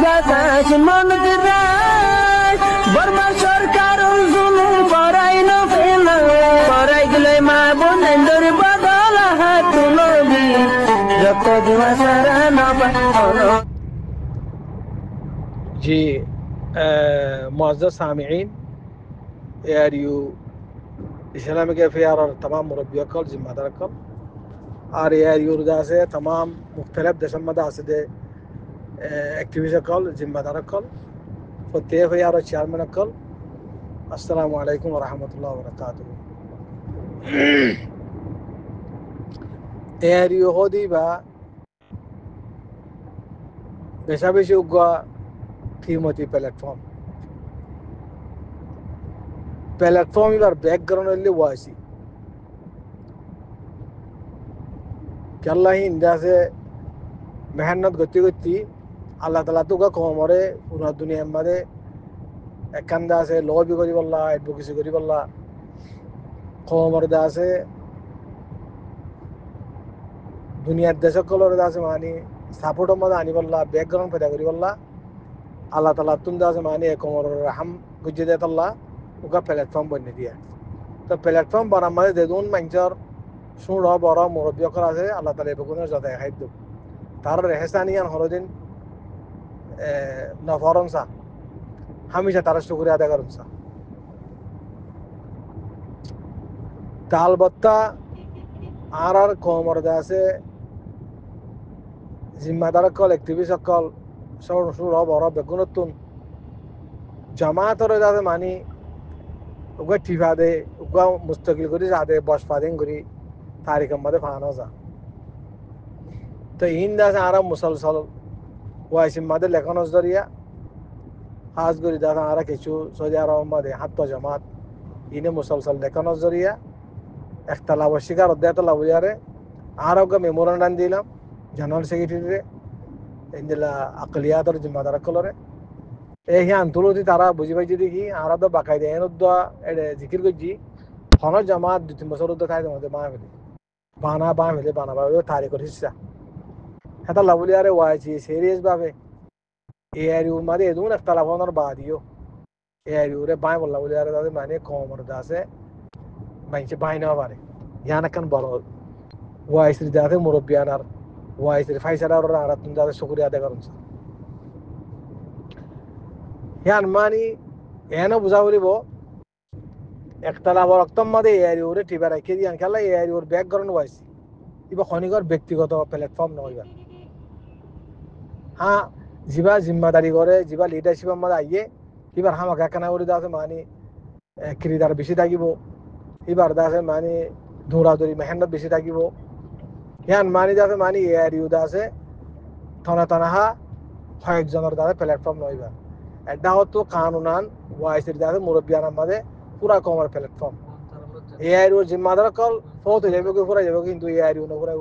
বাতাস মন দিরাই বর্মা সরকার জুলুম করাই না ফেলা করাই গেলে মা বোনেদের বদল হাত তুলবি যত দিবা সারা না পানো। जी मुअज़्ज़ज़ सामिईन ARU इस्लामिक अफेयर और तमाम मुरब्बियों कल जिम्मेदार कल और ARU रजा से तमाम मुख्तलिफ दशमदा से एक्टिविस्ट कल जिम्मेदार कल फतेह अफेयर और चेयरमैन कल अस्सलामु अलैकुम व रहमतुल्लाहि व बरकातुहू। ARU होदी बा बेशा बेशी उगा कीमती प्लेटफॉर्म इवर बैकग्राउंड ಅಲ್ಲಿ ವಾಸಿ ಕೆಲ್ಲ ಹಿಂದೆ से मेहनत गति गति अल्लाह ताला तो का कोमरे पूरा दुनिया में एकंदा से लॉबी करी बल्ला एडवोकेसी करी बल्ला कोमर दा से दुनिया देश कलर दा से मानी सपोर्ट मत आनी बल्ला बैकग्राउंड पैदा करी बल्ला अल्लाह ताला तुम दा से मानी कोमर हम गुज्जे देता अल्लाह उका प्लेटफॉर्म बनने दिया तो प्लेटफॉर्म बना मदे दे दून मंचर सुन बड़ा मुरब्बियों का से अल्लाह ताला बकुने ज़्यादा है दो तार रहसानियान हरोदिन नफारन सा हमेशा तारा शुक्रिया अदा करूँ सा तालबत्ता आर कोमरदा से जिम्मेदार कल एक्टिविस्ट कल सुन बड़ा बेगुनतुन जमात और ज़्यादा मानी उगा टिफादे उगा मुस्तकिल करी जाते बशफादिंग करी तारीख मदे फाना जा तो हिंदा से आरा मुसलसल वाइस मदे लेखन जरिया खास करी दादा आरा किचु सऊदी अरब मदे हत्ता जमात इन्हें मुसलसल लेखन जरिया इख्तलाफ शिकार देता लावुयारे आरा उगा मेमोरेंडम दिला जनरल सेक्रेटरी इंदिला अकलियात और जिम्मेदार कलरे यहाँ तुलती तारा बुझी पाई देखी आरा तो बाकायदे एनुद्दा जिकिर गजी हन जमात दो तीन बছর उद्दा थाई दे मां फेले बाना बा फेले बाना बा तारीखर हिस्सा हेता लावुलियारे वाइची सीरियस भावे ARU मादे एदुन इख्तलाफनर बादियो ARU रे बाय बोला लावुलियारे दादे माने कोमर दासे मानचे बाय ना बारे याना कन बरो वाइसी दादे मुरब्बियानार वाइसी फाइसरार आरा तुम दादे शुक्रिया अदा करूं यान मानी एनो बुझावरी बो इख्तलाफ रक्तम मदे ARU रे टिबा राखी दियान केला ARU रे बैकग्राउंड वाइसी इबा खनिगर व्यक्तिगत प्लेटफॉर्म नइबा हाँ जिबा जिम्मेदारी करे जिबा लीडरशिप मदे आइए इबार हम काकना उरी दासे मानी क्रीदार बेशी थाकिबो इबार दासे मानी दौड़ादौड़ी मेहनत बेशी थाकिबो यान मानी दासे मानी ARU दासे थना तनाहा कयेकजनर दासे प्लेटफॉर्म नइबा एडा हतो कानूनान वाइसिर दासे मुरब्बियाना मदे पूरा कमर प्लेटफॉर्म ARU जिम्मेदार कल फोतो जाबो के पूरा जाबो किंतु ARU न पूरा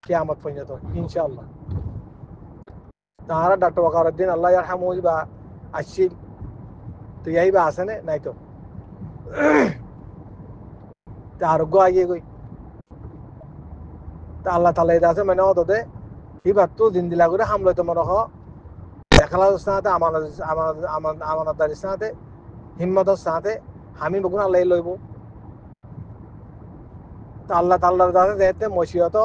कियामत पर्यंत इंशाअल्लाह तारा डॉक्टर वकारुद्दीन अल्लाह यरहमहु बा अशिल तो यही बा आसने नहीं तो आरोग्य आइए कोई तो अल्लाह ताला इधर से मैंने होते थे ही बात तो दिन दिला करे हम लोग तो मरो हो देखला तो साथ अमानतदारी साथ हिम्मत साथ हामी बकुन अल्लाह लोइबो तो अल्लाह ताला इधर से देते मशीयत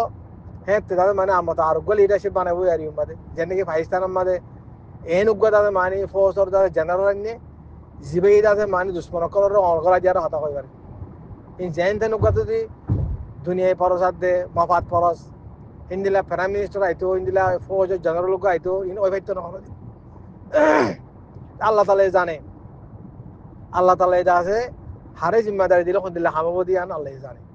है तो मैंने आमत आरोग्य लीडरशिप बने हुए यारी उम्मते जन्ने के पाकिस्तान मदे एन उग्गा दादे मानी फोर्स और दादे जनरल ने जिबे दादे मानी दुश्मन कलर और जार हता होइबार इन जैन तन उग्गा तो दुनिया परसाद दे मफात परस इंदिला प्राइम मिनिस्टर आइतो इंदिला फौज जनरल उग्गा आइतो इन ओइबाइत न होनो अल्लाह ताला जाने अल्लाह ताला दासे हारे जिम्मेदारी दिले खुदिल्ला हमबदियान अल्लाह जाने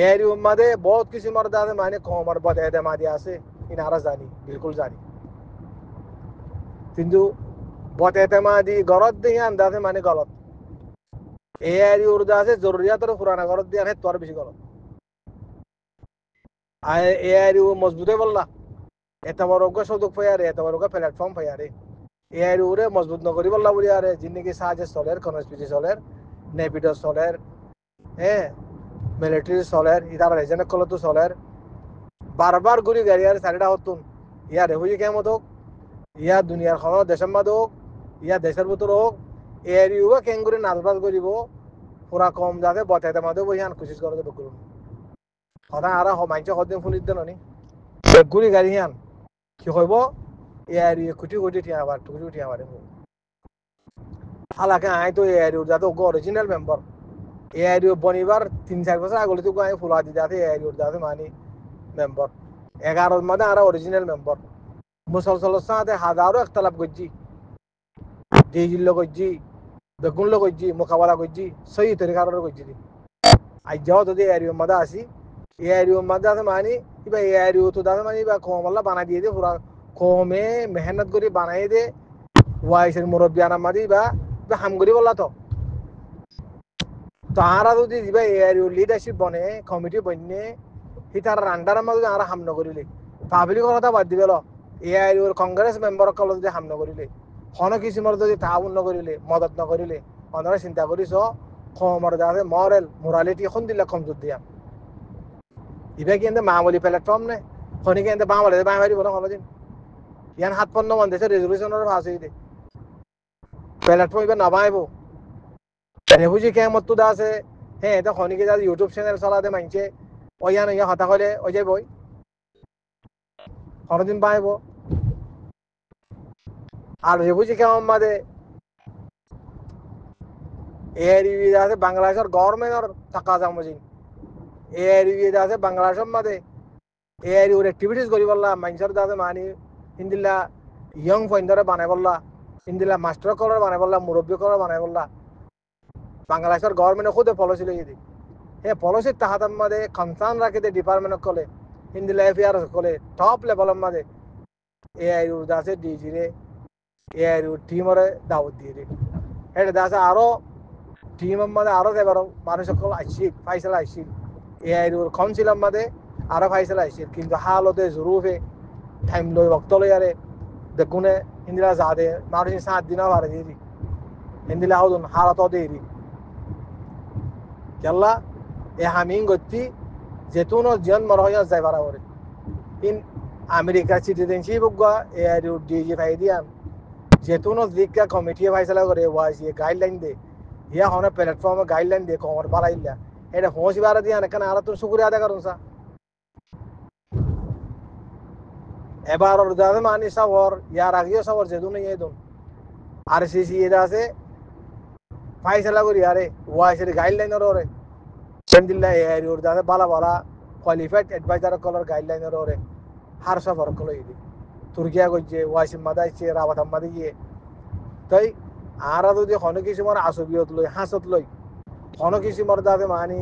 ARU मदे बहुत किसी मर्दा दे माने कोमर बद एतमादी आसे इन आरा जानी बिल्कुल जानी किंतु बद एतमादी गलत दे अंदाजे माने गलत ARU उर्दा से जरूरियत और पुराना गलत दिया है तोर बेशी गलत ARU मजबूत है वल्ला एतमारो का सदुक फयारे एतमारो का प्लेटफॉर्म फयारे ARU रे मजबूत न करी वल्ला बुरी यारे जिंदगी साजे सोलर कॉन्स्पिरेसी सोलर नेपिडो सोलर है मिलिट्री सोलर इधर रीजन कलो तो सोलर बार बार गुरी गाड़ियार सारिडा होतुन यार हुई क्या मतो ইয়া দুনিয়ার কোনো দেশের মাঝে হোক ইয়া দেশের ভিতর হোক এরিও কেঙ্গুরি নাচবাজ করিব পুরা কম যাতে বতাইতে মাঝে বই আন কোশিশ করে বেগুন সদায় আর মাইছে সদিন ফুলিত দেন নি বেগুরি গাড়ি আন কি হইব এরি কোটি কোটি টিয়া আবার কোটি টিয়া আবার হালাকে আই তো এরিও যাতে অরিজিনাল মেম্বার এরিও বনিবার 3-4 বছর আগলে তো আমি ফুলা দি যাতে এরিও যাতে মানি মেম্বার 11 মধ্যে আর অরিজিনাল মেম্বার মুসলসলের সাথে হাজারো একতলাপ করছি ডিজিল করছি বেগুন করছি মোকাবেলা করছি সহি তরিকার করছি আজ যাও যদি এরিও মধ্যে আসি এরিও মধ্যে আছে মানি এবার এরিও তো দাদা মানি বা কমলা বানাই দিয়ে দে পুরা কমে মেহনত করে বানাই দে ওয়াইসের মুরব্বী আনার মাদি বা হাম করি বললা তো তাহারা যদি যা এরিও লিডারশিপ বনে কমিটি বনে সি তার আন্ডার মাঝে আর হাম নকরিলে পাবলিকৰ কথা বাদ দিবে এরিওর কংগ্রেস মেম্বার সকল যদি হাম নকরিলে কোনো কিসিমর যদি তাউন নকরিলে মদত নকরিলে অন্যরা চিন্তা করিস কমর যাতে মরেল মোরালিটি এখন দিলে কমজোর দিয়া ইবা কিন্তু মামুলি প্ল্যাটফর্ম নে খনি কিন্তু বাঙালি বাঙালি পারিব না কোনোদিন ইয়ান 57 মান দেশের রেজলিউশনের ভাষ হইতে প্ল্যাটফর্ম ইবা নবাইব রেফিউজি ক্যাম্প তো আছে হ্যাঁ এটা খনিকে যা ইউটিউব চ্যানেল চালাতে মানছে ওয়ান ইয়া হতা কইলে ওই যাইবই কোনোদিন পাইব আর রেফিউজি ক্যাম্প মাঝে এরিবি আছে বাংলাদেশের গভর্নমেন্টের টাকা জামজিন এরিবি আছে বাংলাদেশের মাঝে এরিওর অ্যাক্টিভিটিস করি বললা মানুষের দাদা মানি হিন্দিলা ইয়ং ফইন্দরে বানাই বললা হিন্দিলা মাস্টার করার বানাই বললা মুরব্বী করার বানাই বললা বাংলাদেশের গভর্নমেন্টে খুদে পলিসি লই দি হে পলিসির তাহাতার মাঝে কনসার্ন রাখি দে ডিপার্টমেন্ট কলে হিন্দিলা এফআইআর কলে টপ লেভেলের মাঝে এআইউ দাসে ডিজি রে এআইউ টিমরে দাওয়াত দিয়ে রে এটা দাসে আরো টিমের মাঝে আরো এবার মানুষ সকল আসছিল ফাইসলা আসছিল এআইউর কাউন্সিলের মাঝে আরো ফাইসলা আসছিল কিন্তু হালতে জরুফে টাইম লই বক্ত লই আরে দেখুনে হিন্দিলা যাদে মানুষ 7 দিন বাড়ে দিই হিন্দিলা হদুন হালত দেরি কেলা এ হামিং গতি যেতুন জন মরহয়া যাই বারাবরে ইন আমেরিকা সিটিজেনশিপ গা এআইউ ডিজি ফাই দিয়ান যেতুন দিকা কমিটি ফাইসলা করে ওয়াইসি গাইডলাইন দে ইয়া হনে প্ল্যাটফর্মে গাইডলাইন দে কমর বাড়াইলা এটা হোসি বাড়া দিয়ান কেন আর তো শুকরিয়া আদায় করুন সা এবার ওর দাদা মানি সবর ইয়ার আগেও সবর যেদুন এই দুন আর সিসি এটা আছে ফাইসলা করি আরে ওয়াইসের গাইডলাইনের ওরে সেন্দিল্লা এআই ওর দাদা বালা বালা কোয়ালিফাইড অ্যাডভাইজার কলর গাইডলাইনের ওরে হার সবর কল ইদি তুর্কিয়া কইছে ওয়াইসিম মাদাইছে রাবাত মাদি গিয়ে তাই আর যদি কোনো কিছু মানে আসবিয়ত লই হাসত লই কোনো কিছু মর দাদা মানি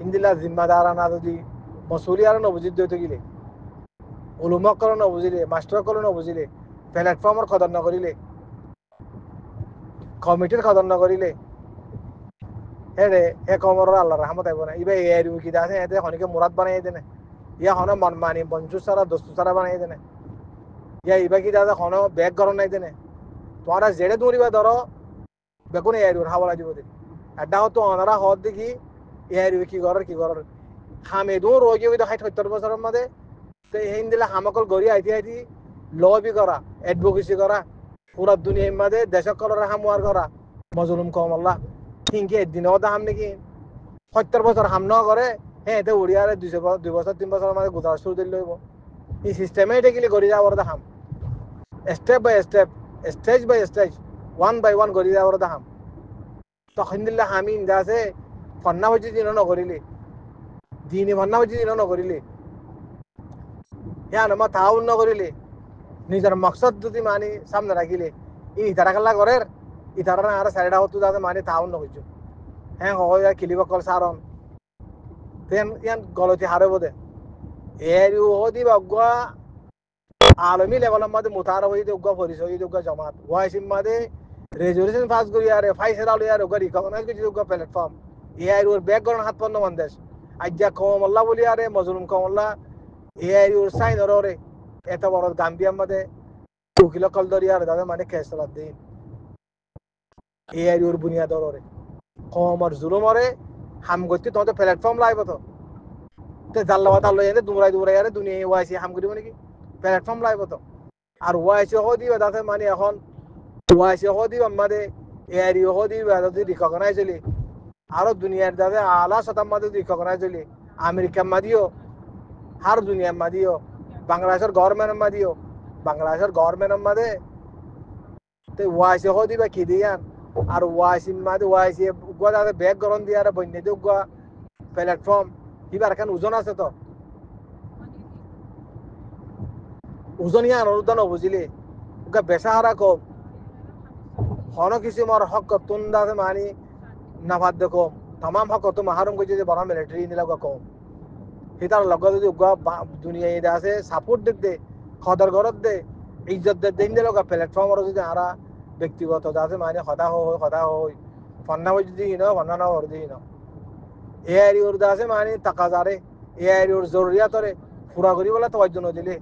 ইন্দিলা জিম্মাদারানা যদি মসুলিয়ার নবুজিত দইতে গিলে উলুমক করে নবুজিলে মাস্টার করে নবুজিলে প্ল্যাটফর্মর কদর নকরিলে কমিটির কদর নকরিলে হেরে হে কমর আল্লাহ রহমত আইব না ইবে এরিউ কি আছে এতে খনিকে মুরাদ বানাই দেনে ইয়া হন মন মানি বঞ্চু সারা দস্তু সারা বানাই দেনে ইয়া ইবা কি দাদা হন ব্যাগ গরম নাই দেনে তোরা জেড়ে দৌড়িবা ধরো বেগুন এরিউর হাওলা দিব দে এডা তো অনারা হদ দেখি এরিউ কি করার হামে দূর রোগী হইতো 70 বছরের মধ্যে তো হিন্দিলা হামকল গড়ি আইতি আইতি লবি করা অ্যাডভোকেসি করা পুরা দুনিয়ার মধ্যে দেশক কলর হামওয়ার করা মজলুম কম আল্লাহ হিংকে একদিনও দাম নাকি 70 বছর হাম ন করে হ্যাঁ এতে উড়িয়ারে 2 বছর 3 বছরের মধ্যে গুজার শুরু দিল লইব এই সিস্টেমে এটা গেলে গড়ি যাওয়ার দাম স্টেপ বাই স্টেপ স্টেজ বাই স্টেজ 1 বাই 1 গড়ি যাওয়ার দাম তখন দিল্লা হামি ইন্দা আছে ফন্না হচ্ছে দিন নকরিলে দিনে ফন্না হচ্ছে দিন নকরিলে হ্যাঁ আমার তাউন নকরিলে নিজের মকসদ যদি মানি সামনে রাখিলে ইতারা খেলা করের ইতারা আর সাইডা হতো যাতে মানি তাউন নকরছো হ্যাঁ হয় কিলিব কল সারন তেন ইয়ান গলতি হারে বোধে এর হদি বাগুয়া আলমী লেভেলের মধ্যে মুতার হইতে উগা পরিচয় হইতে উগা জমাত ওয়াইসিম মাঝে রেজলিউশন পাস করি আরে ফাইসলা লই আর উগা রিকগনাইজ করছি উগা প্ল্যাটফর্ম এআই ওর ব্যাকগ্রাউন্ড হাত পন্ন মন্দেশ আজ্জা কম আল্লাহ বলি আরে মজলুম কম আল্লাহ এআই ওর সাইন ওরে এত বড় গাম্বিয়ার মধ্যে 2 কিলো কল ধরি আর দাদা মানে কেস চালাত দিন এআই ওর বুনিয়াদ ওরে কম আর জুলুম ওরে হাম গতি তোমাদের প্ল্যাটফর্ম লাইব তো তে জাল্লা বাতা লই এনে দুমরাই আরে দুনিয়া ওয়াইসি হাম করিব নাকি প্ল্যাটফর্ম লাইব তো আর ওয়াইসি হদি দাতে মানে এখন ওয়াইসি হদি আমাদের এয়ারি হদি যদি রিকগনাইজ হলি আরো দুনিয়ার দাদে আলা শতাম মাদে রিকগনাইজ হলি আমেরিকান মাদিও হার দুনিয়ার মাদিও বাংলাদেশের গভর্নমেন্ট মাদিও বাংলাদেশের গভর্নমেন্ট মাদে তো ওয়াইসি হদি বা কি দিয়ান আর ওয়াইসি মাদে ওয়াইসি উগা দাদে ব্যাগ গরম দিয়ে আর বন্যে দিয়ে উগা প্ল্যাটফর্ম এবার এখন ওজন আছে তো ওজন ইয়া অনুদান বুঝিলি উগা বেসাহারা কম হন কিছু মর হক তুন দাদে মানি নাফাদ দে কম তমাম হক তো মাহারুম কইছে যে বড় মিলিটারি নিলা কম হিতার লগ যদি উগা দুনিয়া এটা আছে সাপোর্ট দে খদর গরত দে ইজ্জত দে দিন দে লগা প্ল্যাটফর্ম যদি আরা ব্যক্তিগত দাদে মানে হদা হই ফন্না যদি ন ফন্না না হর দি ন এআরি ওর দাসে মানে তাকাজারে এআরি ওর জরুরিয়াতরে পুরা করি বলে তো জন্য দিলে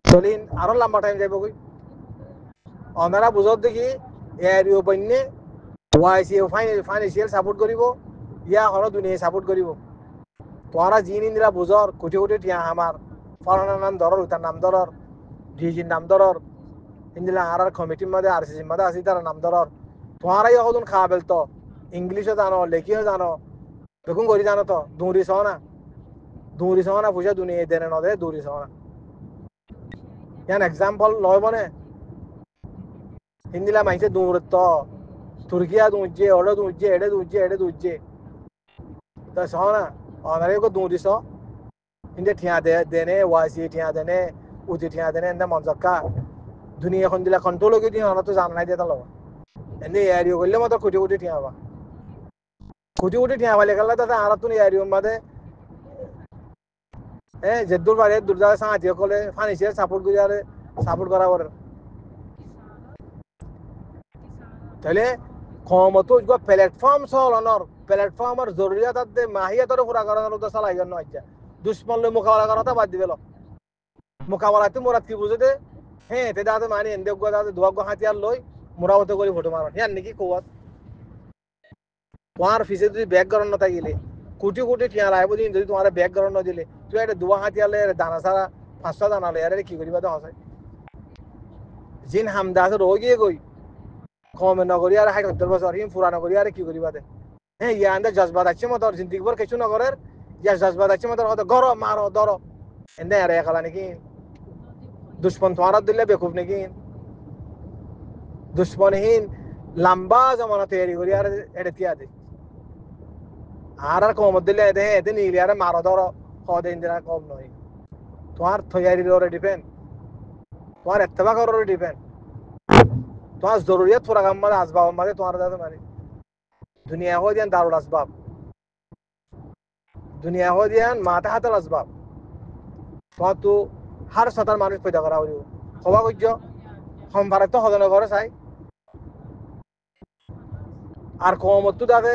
চলিন আরো লম্বা টাইম যাইব কই অনারা বুঝত দেখি এআরি ও বন্যে ওয়াইসি ফাইনান্সিয়াল সাপোর্ট করিব ইয়া হল দুনিয়া সাপোর্ট করিব তোরা জিন ইন্দিরা বুঝর কোটি কোটি টিয়া আমার ফলানার নাম ধরর তার নাম ধরর ডিজির নাম ধরর ইন্দিলা আর কমিটির মধ্যে আরসিসির মধ্যে আসি তার নাম ধরর তোরাই এখন খাওয়া বেলতো ইংলিশও জানো লেখিও জানো দেখুন করি জানো তো দৌড়ি সহ না পয়সা দুনিয়া দেনে নদে দৌড়ি সহ না ইয়ান এক্সাম্পল লয় বনে হিন্দিলা মাইছে দৌড় তো তুর্কিয়া দৌড়ছে এড়ে দৌড়ছে তো সহ না অনারে কো দৌড়ি সহ হিন্দে ঠিয়া দেনে ওয়াইসি ঠিয়া দেনে উতি ঠিয়া দেনে এন্দা মঞ্জক্কা দুনিয়া এখন দিলা কন্ট্রোল হয়ে দিয়ে অনা তো জানা নাই দিয়ে তালো এনে এরিও করলে মতো কোটি ঠিয়া হবা কোটি ঠিয়া হলে গেলে তাতে আর তুমি এরিওর মাঝে যেদুর বাড়ি দুর্দারে সাহায্য করলে ফাইন্যান্সিয়াল সাপোর্ট করা করে তাহলে ক্ষমতো প্ল্যাটফর্ম চলনের প্ল্যাটফর্মের জরুরিয়াত মাহিয়াতরে পুরা করানোর তো চালাই জন্য আচ্ছা দুশ্মন মোকাবেলা করাটা বাদ দিবে মোকাবেলা তো মোরাত কি বুঝে হ্যাঁ তে দাদা মানি এন্দে দাদা দুয়াগ হাতিয়ার লই মোরাবতে করে ফটো মারো হ্যাঁ নাকি কওয়াত তোমার ফিসে যদি ব্যাগ গরম না থাকিলে কোটি টিয়া রাইব দিন যদি তোমার ব্যাগ গরম না দিলে তুই একটা দুয়া হাতিয়ালে দানা সারা 500 দানা লই আরে কি করিবা তো আছে জিন হামদা আছে রোগিয়ে গই কমে নগরী আর 70 বছর হিম পুরা নগরী আর কি করিবা দে হ্যাঁ ইয়া আন্দা জজবাত আছে মতর জিন্দিগি ভর কিছু নগরের ইয়া জজবাত আছে মতর হতো গরো মারো ধরো এন্দে আরে একালা নাকি দুশ্মন তোমার দিলে বেকুব নাকি দুশ্মনহীন লম্বা জমানা তৈরি করি আর এটা তিয়া দে আর কম দিলে এতে নিলে আর মারো ধরো হদে ইন্দিরা কম নয় তোমার তৈরির ওরে ডিপেন্ড তোমার এত্তেবা করার ডিপেন্ড তোমার জরুরিয়াত পুরা কাম মাঝে আসবাব মাঝে তোমার দাদা মানে দুনিয়া হয়ে দিয়ান দারুল আসবাব দুনিয়া হয়ে দিয়ান মাথা হাতাল আসবাব তোমার তো হার সাতার মানুষ পয়দা করা হইব হবা কইজ সম্ভারে তো হদন ঘরে চাই আর কমতো দাদে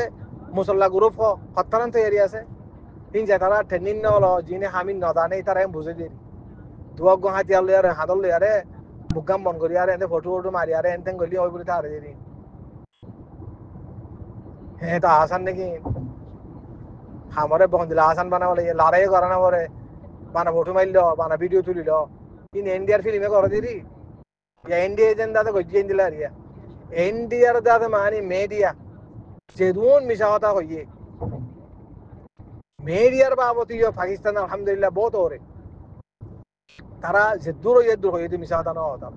মুসল্লা গ্রুপ হত্যান তৈরি আছে তিন যে তারা ট্রেনিং নল যিনি হামিন নদানে তারা বুঝে দিয়ে দুয়াক হাতি আলো আর হাতল লই আরে বুকাম বন করি আর এনে ফটো মারি আরে এনতেন গলি ওই বলে তারে দিই হ্যাঁ তো আসান নাকি আমারে বহন দিলা আসান বানাবলে লড়াই করানো পরে বানা ফটো মারল বানা ভিডিও তুলিল ইন ইন্ডিয়ার ফিল্মে করে দিদি ইন্ডিয়া যেন দাদা গজিয়ে দিলা রিয়া ইন্ডিয়ার দাদা মানি মিডিয়া যেদুন মিশা কথা হইয়ে মিডিয়ার বাবতি পাকিস্তান আলহামদুলিল্লাহ বহুত ওরে তারা যেদুর হইয়ে মিশা কথা না হতা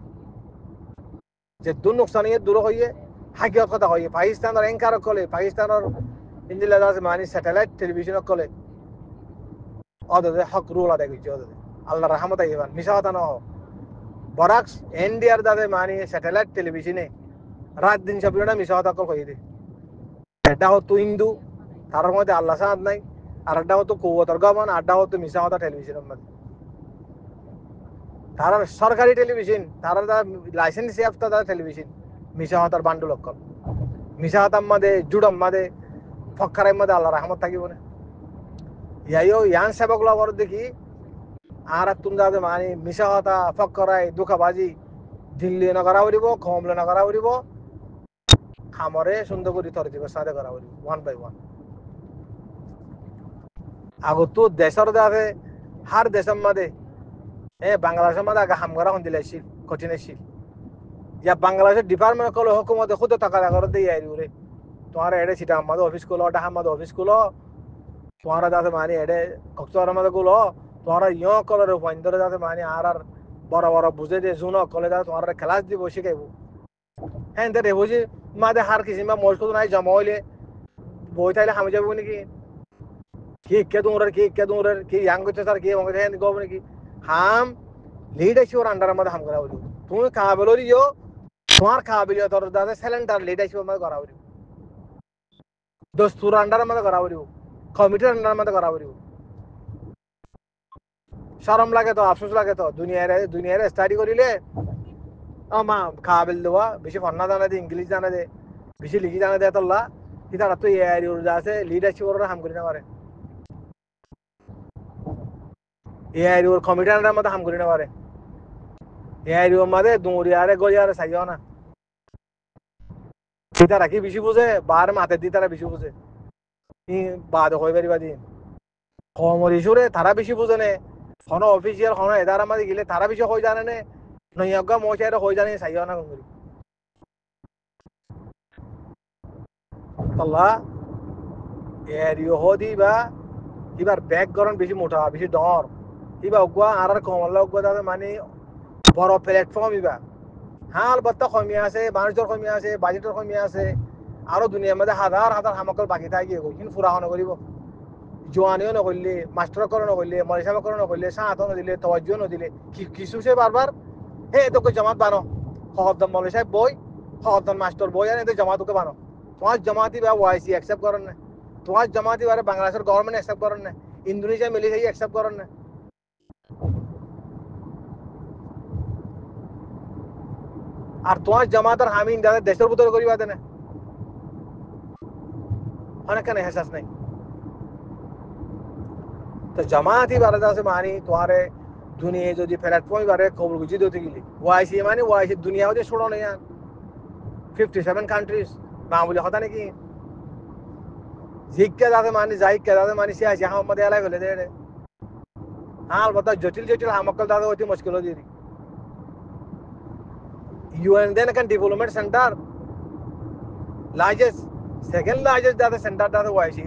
যেদুর নুকসান দূর হইয়ে হাকিয়ত কথা হইয়ে পাকিস্তানের এঙ্কার কলে পাকিস্তানের ইন্দিলা দাদা মানি স্যাটেলাইট টেলিভিশন কলে অদে হক রুল আদায় করছে অদে আল্লাহ রহমত আইবান মিশা কথা না হোক বরাক্স ইন্ডিয়ার দাদে মানি স্যাটেলাইট টেলিভিশনে রাত দিন সব মিশা কথা কল হইয়ে দে এটা হতো হিন্দু তার মধ্যে আল্লাহ সাহায্য নাই আর একটা হতো কৌতর গমন আড্ডা হতো মিশা কথা টেলিভিশনের মধ্যে তারা সরকারি টেলিভিশন তারা লাইসেন্স ইয়াফতা তারা টেলিভিশন মিশা হতার বান্ডু লক্ষণ মিশা হতার মধ্যে জুডম মধ্যে ফক্কারের মধ্যে আল্লাহ রহমত থাকিব না ইয়াইও ইয়ান সেবক লগর দেখি আর তুম দাদে মানি মিশা হতা ফক্করাই দুঃখাবাজি দিল্লি নগরা উড়িব কমলে নগরা উড়িব খামরে সুন্দর করে তরে দিব সাথে করা উড়িব 1 by 1 আগতো দেশের দাদে হার দেশের মধ্যে বাংলাদেশের মধ্যে আগে হাম করা দিলাইছিল কঠিন ছিল या बांग्लादेश डिपार्टमेंट कल हुकूमत खुद तकादा कर दी है रे तुम्हारे एडे सीटा हमारे ऑफिस को लो हमारे ऑफिस को लो तुम्हारा दासे मानी एडे कक्सर हमारे को लो तुम्हारा यो कलर पंदर दासे मानी आर बड़ा बड़ा बुझे दे जुनो कॉलेज दासे तुम्हारा क्लास दी बसी के वो हैं दे बुझे मादे हर किसी में मौज को नहीं जमा ले बोई थाइले हम जब उन्हें की क्या दूर की यांग कुछ सर की मंगे हैं गवर्नमेंट की हम लीडरशिप और अंडर हमारे हम करा बोलो तुम्हें काबिल हो रियो तुम्हार काबिलियत और दादा सिलेंडर लीडरशिप में करा बोलो दस्तूर अंडर में करा बोलो कमिटी अंडर में करा बोलो शर्म लगे तो अफसोस लगे तो दुनिया रे स्टडी करिले आमा काबिल दवा बेशी फन्ना जाना दे इंग्लिश जाना दे बेशी लिखी जाना दे तो ला इधर तो ये एरिया उड़ जासे लीडरशिप और हम करिना मारे ये एरिया और कमिटी अंडर में हम करिना मारे ये एरिया में दूर यारे गो यारे सही हो ना इधर की बेशी बुझे बाहर में आते दी तरह बेशी बुझे ये बात होई बेरी बादी कॉमर इशू रे थारा बेशी बुझे ने खाना ऑफिशियल खाना इधर में गिले थारा बेशी होई जाने ने नहीं अगर मोचे रे होई जाने सही हो ना गंगरी तल्ला एरिया हो दी बा इबार बैकग्राउंड बेशी मोटा बेशी डर इबा उगवा आर कमला उगवा दादा मानी বড় প্ল্যাটফর্ম ইবা হ্যাঁ আলবত্তা কমিয়া আছে বাণিজ্যর কমিয়া আছে বাজেটের কমিয়া আছে আরো দুনিয়ার মধ্যে হাজার হাজার সামগ্রী বাকি থাকি কিন্তু ফুরাও নকরিব জোয়ানিও নকরলে মাস্টারকরণ নকরলে মরিসামকরণ নকরলে সাহায্য নদিলে তওয়াজ্জু নদিলে কিছু সে বারবার হে তোকে জামাত বানো হকদম মৌলভী সাহেব বই হকদম মাস্টার বই আর এতে জামাতকে বানো তোমার জামাতি বা ওয়াইসি অ্যাকসেপ্ট করেন না তোমার জামাতি বারে বাংলাদেশের গভর্নমেন্ট অ্যাকসেপ্ট করেন না ইন্দোনেশিয়া মিলিটারি অ্যাকসেপ্ট করেন না আর তোমার জামাতের আমি ইন্ডিয়াতে দেশের ভিতরে করিবা দেন অনেক কেন এহসাস নাই তো জামাতি বারে আছে মানি তোমারে দুনিয়া যদি প্ল্যাটফর্ম বারে কবুল গুজি দিতে গেলি ওয়াইসি মানে ওয়াইসি দুনিয়া হতে ছোড়ো না 57 কান্ট্রিজ না বলে কথা নাকি জিজ্ঞা যাতে মানে যাই কে যাতে মানে সে আছে আমাদের এলাকায় ফেলে দেয় হাল বতা জটিল জটিল হামকল দাদা অতি মুশকিল হয়ে দিই UN then can development center largest second largest data center data YC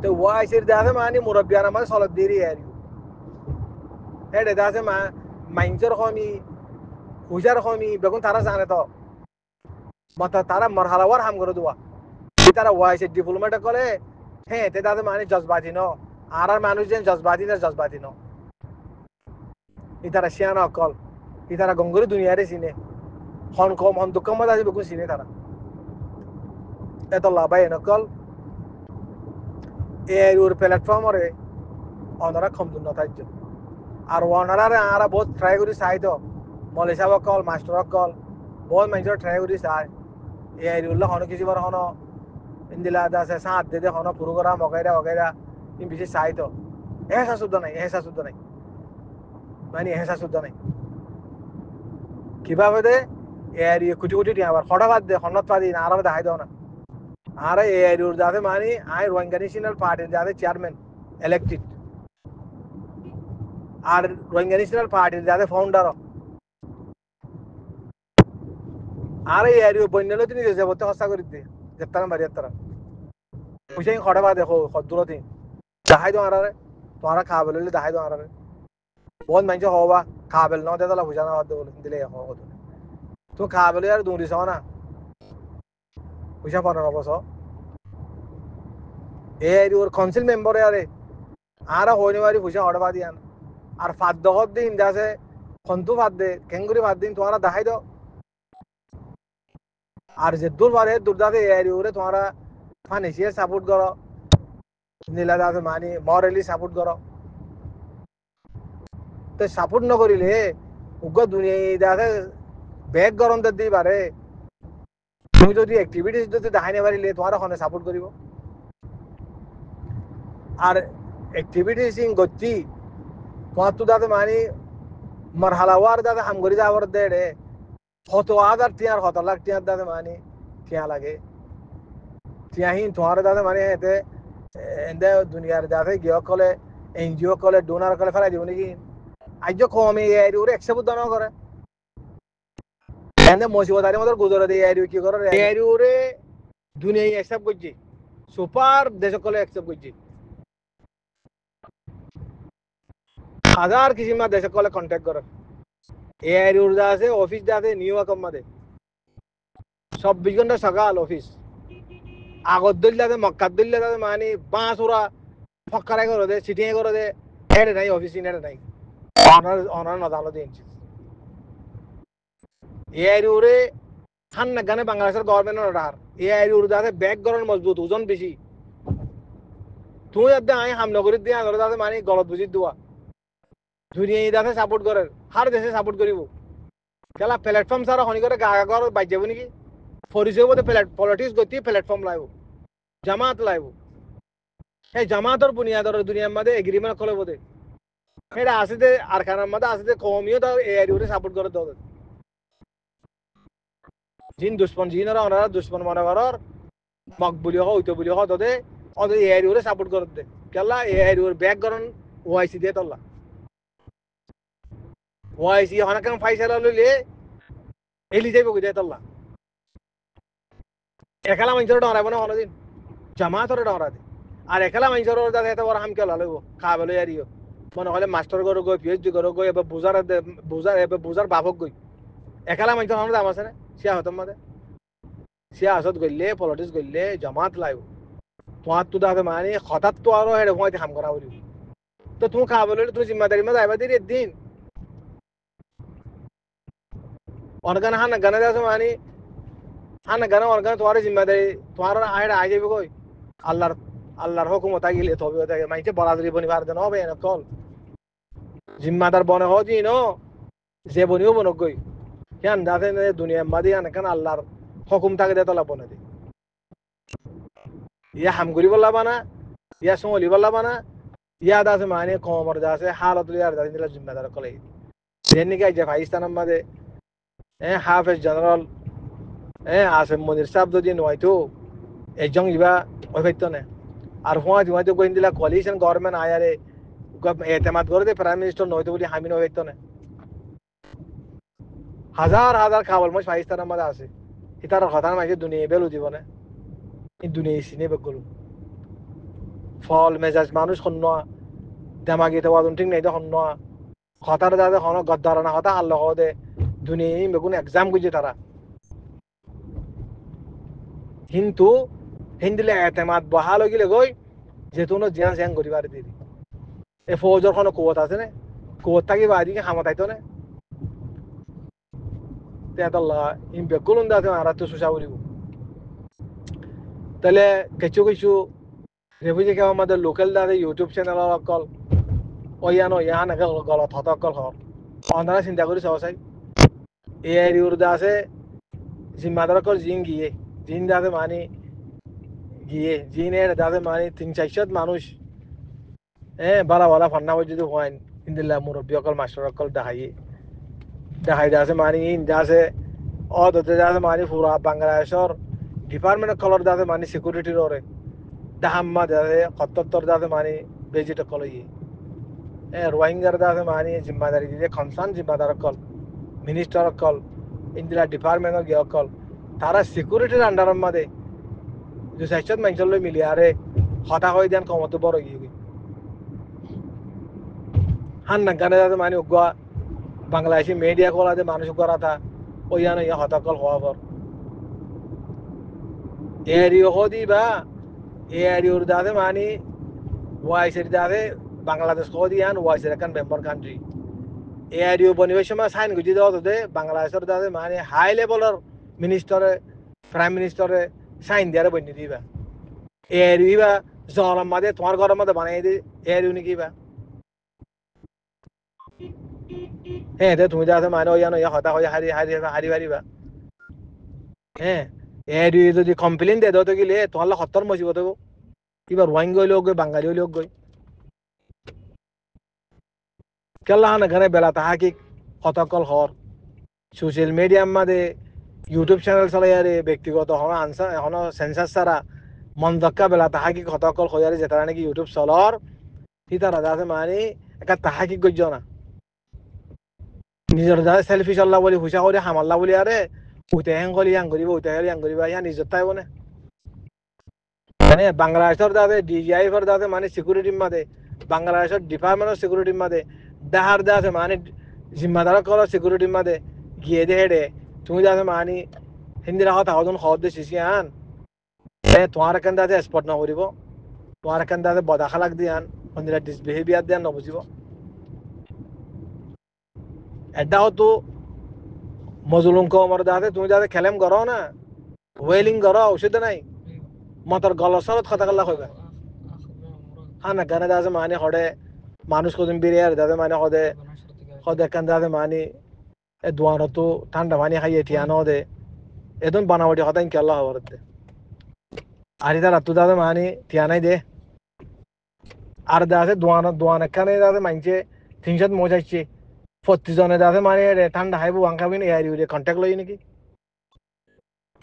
तो YC data मानी मुरब्बियाना में सॉल्व दे रही है ये data से माइंजर होमी हुजर होमी बेगुन तारा जाने तो मत तारा मरहलावार हम करो दुआ ये तारा YC development करे हैं ते data मानी जज्बाती नो आरार मैनेजर जज्बाती नो इतारा शियाना अकल इतारा गंगोरी दुनिया रे सिने हन कम हन दुकम मदा बेगुन सिने तारा एतो लाबाय नकल ए और प्लेटफॉर्म रे ओनरा खम दुन ताज्ज আর ওনারা রে আরা বহুত ট্রাই করি চাই তো মলেশা অকল মাস্টার অকল বহুত মানুষ ট্রাই করি চাই এই উল্লাহ হন কিছু বার হন ইন্দিলা দাসে সাথ দে দে হন প্রোগ্রাম वगैरह ইন বিশেষ চাই তো এহসাস শুদ্ধ নাই মানে এহসাস শুদ্ধ নাই কিভাবে দে এর কোটি কোটি টি আবার হঠাৎ দে হনত পাদি না আর দেখাই দাও না আর এর উর যাতে মানে আই রোহিঙ্গা ন্যাশনাল পার্টির যাতে চেয়ারম্যান ইলেক্টেড আর রোহিঙ্গা ন্যাশনাল পার্টির যাতে ফাউন্ডার আর এর বন্যলো তিনি যে বলতে হসা করে দে যেতাম বাড়ি তারা বুঝাই হঠাৎ দেখো হদুরতি দেখাই দাও আর তোরা খাবে লইলে দেখাই দাও আর बहुत मंच होवा काबिल ना देता ला बुझाना होते बोले दिले हो तो काबिल यार दूरी सो ना बुझा पाना ना बसो ए और काउंसिल मेंबर यार आरा होने वाली बुझा ऑर्डर बादी यार और फाद होत दिन जैसे खंतु फाद दे केंगुरी फाद दिन तुम्हारा दहाई दो और जे दूर बारे दूरदा दे यार और तुम्हारा फाइनेंशियल सपोर्ट करो नीला दासे मानी मॉरली सपोर्ट करो तो सपोर्ट न करिले उगा दुनिया दादा बैक गरम दे बारे তুমি যদি অ্যাক্টিভিটিস যদি দেখাইনে পারিলে তোমার ওখানে সাপোর্ট করিব আর অ্যাক্টিভিটিস ইন গতি তোমার তো দাদা মানে মারহালাওয়ার দাদা হামগরি যাওয়ার দেড়ে কত হাজার টিয়ার কত লাখ টিয়ার দাদা মানে টিয়া লাগে টিয়াহীন তোমার দাদা মানে এতে এন্দে দুনিয়ার দাদা গিয়ে কলে এনজিও কলে ডোনার কলে ফেলাই দিব নাকি আজ কমে এরি ওরে একসেপ্ট দানো করে এনে মুসিবতারি মতো গুজরে দিয়ে এরি কি করে এরি ওরে দুনিয়ায় একসেপ্ট করছি সুপার দেশ কলে একসেপ্ট করছি হাজার কিসিমা দেশ কলে কন্ট্যাক্ট করে এরি ওর আছে অফিস আছে নিউ ইয়র্ক মধ্যে 24 ঘন্টা সকাল অফিস আগত দলিলাতে মক্কাত দলিলাতে মানে বাঁশ ওরা ফক্কারাই করে দে সিটিং করে দে এড়ে নাই অফিস ইনেড়ে নাই অনার অনার নদালো দিনছি এআই উরে খান না গানে বাংলাদেশের গভর্নমেন্ট অর্ডার এআই উরে দাতে ব্যাক গরন মজবুত ওজন বেশি তুই যদি আই হামলা করে দিয়ে আনরে দাতে মানে গলত বুঝি দেওয়া দুনিয়া দাতে সাপোর্ট করে হার দেশে সাপোর্ট করিব খেলা প্ল্যাটফর্ম সারা হনি করে গা গা বাজ যাব নাকি পরিচয় বলতে পলিটিক্স গতি প্ল্যাটফর্ম লাইব জামাত লাইব এই জামাতর বুনিয়াদর দুনিয়ার মধ্যে এগ্রিমেন্ট করে বোধে এটা আছে যে আর খানার মধ্যে আছে যে কমিও দাও এআই উরে সাপোর্ট করে দাও জিন দুশ্মন জিনরা ওনারা দুশ্মন মনে করার মকবুলি হোক উইতো বলি হোক তোদের ওদের এআই উরে সাপোর্ট করে দে কেলা এআই উরে ব্যাক গরন ওআইসি দিয়ে তোলা ওআইসি অনেক ফাইসালা লইলে এলি যাইব দিয়ে তোলা একলা মানুষের ডরাইব না কোনোদিন জামাতরে ডরা দে আর একলা মানুষের দাদা এত বড় হাম কেলা লইব খাবে আরিও মনে হলে মাস্টার ঘর গই পিএইচডি ঘর গই এবার বুঝার বাপক গই একলা মানুষের আমার দাম আছে না সিয়া হতম মাদে সিয়াসত গইলে পলিটিক্স গইলে জামাত লাইব তোমার তো দাদা মানে হঠাৎ তো আরো হেডে ভয় হাম করা বলি তো তুমি খাবে লইলে তুমি জিম্মাদারি মধ্যে আইবা দিই দিন অনগান হান গানে দাস মানে হান গানে অনগান তোমার জিম্মাদারি তোমার আইডা আই যাবে কই আল্লাহর হুকুমত গিলে তবে ওটাকে মাইতে বরাদরি বনি বার দেন হবে না কল জিম্মাদার বনে হজি ন যে বনিও বনক গই কেন দাদে দুনিয়া মাদি আন কেন আল্লাহর হুকুম থাকে দে তলা বনে দে ইয়া হামগুলি বললা বানা ইয়া সোলি বললা বানা ইয়া দাসে মানে কমর দাসে হালত লিয়ার দাসে দিলা জিম্মাদার কলে যেন কি যে পাকিস্তান মাদে হাফেজ জেনারেল আসিফ মনির সাহেব যদি নয়তো একজন ইবা হইতো না আর হুয়া জুমাইতো কইন দিলা কোয়ালিশন গভর্নমেন্ট আয়ারে এতেমাদ করে দে প্রাইম মিনিস্টার নয়তো বলি হামিন হইতো না হাজার হাজার খাবার মই পাকিস্তানের মধ্যে আছে ইতার কথা মাঝে দুনিয়া বেলু দিব না এই দুনিয়া চিনে বেগলু ফল মেজাজ মানুষ শূন্য দেমাগি তো ঠিক নাই তো শূন্য হতার দাদা হন গদ্দারনা হতা আল্লাহ দে দুনিয়া বেগুন এক্সাম করছে তারা কিন্তু হিন্দিলে এতেমাদ বহাল গিলে গই যেতুনো জিয়ান জিয়ান করিবার দিদি এ ফৌজর কোনো কুয়ত আছে না কুয়ত থাকি বাদিকে হামতাইতো না তেতাল্লাহ ইম বেকুলুন দাতে আর তো সুসা বলিব তাহলে কিছু কিছু রেফিউজি কে আমাদের লোকাল দাদে ইউটিউব চ্যানেল অকল ওয়ানো ইয়ান গলত হত অকল হর অন্ধারা চিন্তা করি সহসাই এআই উর্দা আছে জিম্মাদার অকল জিন গিয়ে জিন দাদে মানে গিয়ে জিনের দাদে মানে 300-400 মানুষ বালা বালা ফান্না হয়ে যদি হয় ইন্দিল্লা মুরব্বী অকল মাস্টার অকল দেখাই আছে মানে ইন আছে অদতে আছে মানে পুরা বাংলাদেশের ডিপার্টমেন্ট কলর দাদে মানে সিকিউরিটির ওরে দাহাম্মা দাদে কত্তর দাদে মানে বেজিট কল রোহিঙ্গার দাদে মানে জিম্মাদারি দিয়ে কনসার্ন জিম্মাদার কল মিনিস্টার কল ইন্দিলা ডিপার্টমেন্ট গিয়ে কল তারা সিকিউরিটির আন্ডারের মধ্যে যে 400 মানুষের মিলিয়ে আরে হতা হয়ে দেন কমতে বড় গিয়ে হান না গানে দাদে মানে উগা বাংলাদেশি মিডিয়া কলাতে মানুষ করা থা ওইয়ানো ইয়া হতাকল হওয়া পর এরিও হদি বা এরিওর দাদে মানে ওয়াইসের দাদে বাংলাদেশ হদি আন ওয়াইসের একান মেম্বার কান্ট্রি এরিও বনিবের সময় সাইন গুজি দেওয়া দে বাংলাদেশের দাদে মানে হাই লেভেলের মিনিস্টারে প্রাইম মিনিস্টারে সাইন দিয়ারে বনি দিবা এরিও বা জলম মাদে তোমার ঘরের মধ্যে বানাই দি এরিও নাকি বা তুমি দাদে মানে ওইয়ানো ইয়া হতা হয়ে হারি হারিবা যদি কমপ্লেন দে তো গেলে তোমার সত্তর মজিব দেবো কিবা রোহিঙ্গা লোক গই বাঙালি লোক গই কেলা না ঘরে বেলা তাহাকি হতকল হর সোশ্যাল মিডিয়ার মাঝে ইউটিউব চ্যানেল চালাই ব্যক্তিগত হন আনসার এখন সেন্সার ছাড়া মন দক্কা বেলা তাহাকি হতকল হয়ে যেটা নাকি ইউটিউব চলর সি তারা আছে মানে একটা তাহাকি গজ্য না নিজৰ যাতে চেলফি চল্লা বুলি পইচা কৰি সামাল্লা বুলি আৰে উঠে হেং কৰি আং কৰিব উঠে হেৰি আং কৰিবা ইয়া নিজৰ তাই বনে মানে বাংলাদেশৰ যাতে ডিজিআইফৰ যাতে মানে সিকিউৰিটি মাদে বাংলাদেশৰ ডিপার্টমেন্ট অফ সিকিউরিটি মাদে দাহার দাসে মানে জিম্মাদার কল সিকিউরিটি মাদে গিয়ে দে হেডে তুমি যাতে মানে হিন্দি রাখা তাহলে খবর দে শিশি আন তোমার কেন যাতে স্পট না করিব তোমার কেন যাতে বদা খালাক দিয়ান হিন্দিরা ডিসবিহেভিয়ার দিয়ান নবুঝিব এটা হতো মজলুম কমর যাতে তুমি যাতে খেলেম করো না ওয়েলিং করো ঔষধ নাই মাতার গলসরত কথা কল্লা কইবা হ্যাঁ না গানে যাতে মানে হড়ে মানুষ কদিন বেরিয়ে যাতে মানে হদে হদে কেন যাতে মানে এ দোয়ানো ঠান্ডা পানি খাইয়ে ঠিয়ানো দে এদন বানাবটি হতাই কি আল্লাহ হবর দে আর ইতার আত্মু যাতে মানে ঠিয়ানাই দে আর যাতে দোয়ান একখানে যাতে মানছে 300 মজাইছে 40 জনে যাতে মানে ঠান্ডা খাইব ওয়াংখাবিন এআই রে কন্টাক্ট লই নাকি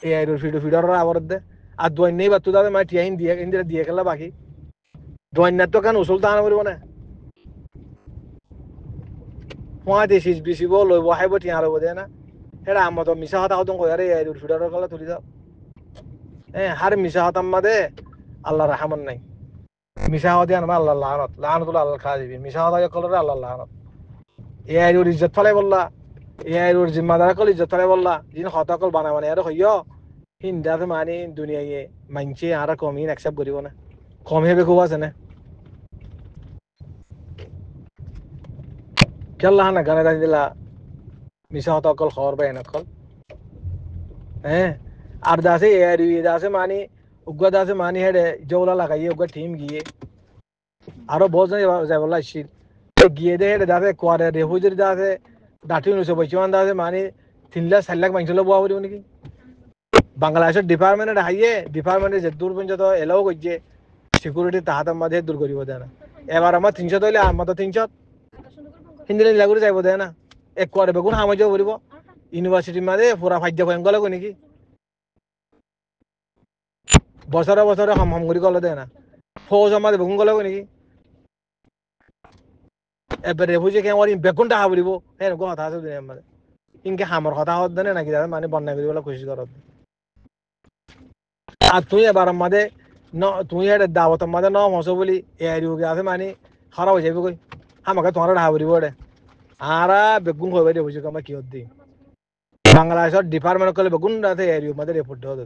এআই রে ফিডর আবর দে আর দোয়ান নেই বাত্তু যাতে মানে ঠিয়াইন দিয়ে ইন্দিরা দিয়ে খেলা বাকি দোয়ান না তো কেন উসুল তাহানা করিব না ফুয়াতে শীষ বিচিব লইব খাইব ঠিয়া রব দে না সেটা আমার তো মিশা হতা হতন কই আরে এআই রে ফিডরের কলা তুলি দাও হার মিশা হতাম মাদে আল্লাহ রাহমান নাই মিশা হতে আনবা আল্লাহ লানত আল্লাহ খা দিবি মিশা হতা কলরে আল্লাহ লানত এআই রে ইজ্জত ফলাই বললা এআই রে জিম্মাদার কল ইজ্জত ফলাই বললা যিন হতা কল বানা মানে আর হইয় হিন্দাতে মানে দুনিয়ায় মানছে আর কমিন অ্যাকসেপ্ট করিব না কম হেবে খুব আছে না কেল্লা না গানে দাঁড়িয়ে দিলা মিশা হতা কল খবর পাই না কল আর দাসে এআই রে দাসে মানে উগ্র দাসে মানে হেডে জৌলা লাগাইয়ে উগ্র টিম গিয়ে আরো বহুত জন যাবলা আসছিল গিয়ে দে হেডে দাসে কোয়ারে রেফুজির দাসে ডাটি নুসে বইচমান দাসে মানে 3 লাখ 4 লাখ মানুষের বুয়া করিব নাকি বাংলাদেশের ডিপার্টমেন্টে হাইয়ে ডিপার্টমেন্টে যে দূর পর্যন্ত এলাও করছে সিকিউরিটি তাহাতার মাঝে দূর করিব দেয় না এবার আমার 300 হইলে আমার তো 300 হিন্দি নীলা করে যাইব দেয় না এক কোয়ারে বেগুন সামাজ্য করিব ইউনিভার্সিটির মাঝে পুরা ফাইদ্য ভয়ঙ্কর লাগো নাকি বছরে বছরে হম করে গলে দেয় না ফৌজ আমাদের বেগুন গলে নাকি এবার রেফুজি কে আমার বেগুন টাকা পড়ব হ্যাঁ কথা আছে দুনিয়ার মাঝে ইনকে হামর কথা হত দেনে নাকি যাতে মানে বন্যা করিবলে কোশিশ করত আর তুই এবার মাঝে তুই এটা দাওয়াতের মাঝে ন মশো বলি এআই আছে মানে খারাপ হয়ে যাবে কই আমাকে তোমার টাকা পড়ব ওটা আর বেগুন হয়ে রেফুজি আমার কি হত দি বাংলাদেশের ডিপার্টমেন্ট করলে বেগুন রাতে এআই মাঝে রিপোর্ট হতে